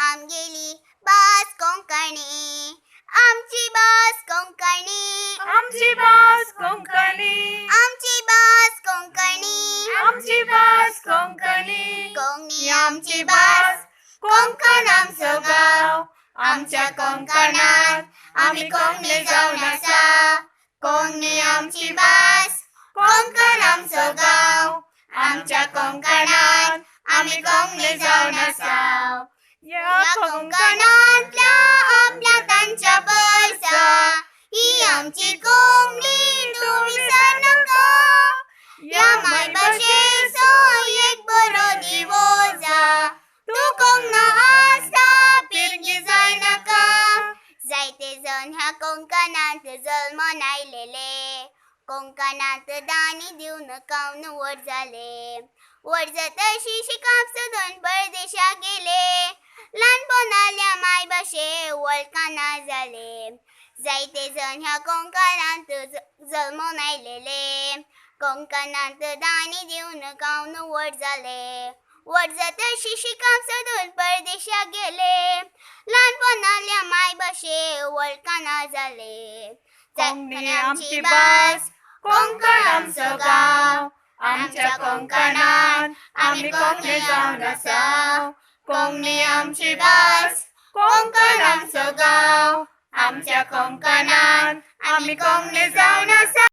लांब गेली बास कोंकणी, आमची बास कोंकणी, आमची बास कोंकणी, आमची बास कोंकणी, आमची बास कोंकणी, कोंकणी आमची बास. कोंकण आमचो गाव, आमच्या कोंकणात आम्ही कोंकणी जावन आसा. कोंकणी आमची बास, कोंकण आमचो गाव, आमच्या कोंकणात आम्ही कोंकणी जावन आसा. या कोंकणातल्या आपल्या तांच्या पैसा, ही आमची कोंकणी तूं विसर नाका. या मायभाशेचो एक बरो दिवो जा, तूं कोंकणा आसता पिरगी जाय नाका. जायते जण ह्या कोंकणांत जल्मोन आयलेले, कोंकणांत दानी दिवन कावन व्हड जाले. व्हड जातशी शिकाप सोदून परदेशाक गेले, ल्हानपणाल्या मायभाशे वळखना जाले. जायते जण ह्या कोंकणांत जल्मोन आयलेले, कोंकणांत दानी दिवन कावन व्हड जाले. व्हड जातशी शिकाप सोदून परदेशाक गेले, ल्हानपणाल्या मायभाशे वळखना जाले. कोंकणी आमची बास, कोंकण आमचो गाव, आमच्या कोंकणात आम्ही कोंकणी जावन आसा. कोंकणी आमची बास, कोंकण आमचो गाव, आमच्या कोंकणात आम्ही कोंकणी जावन आसा.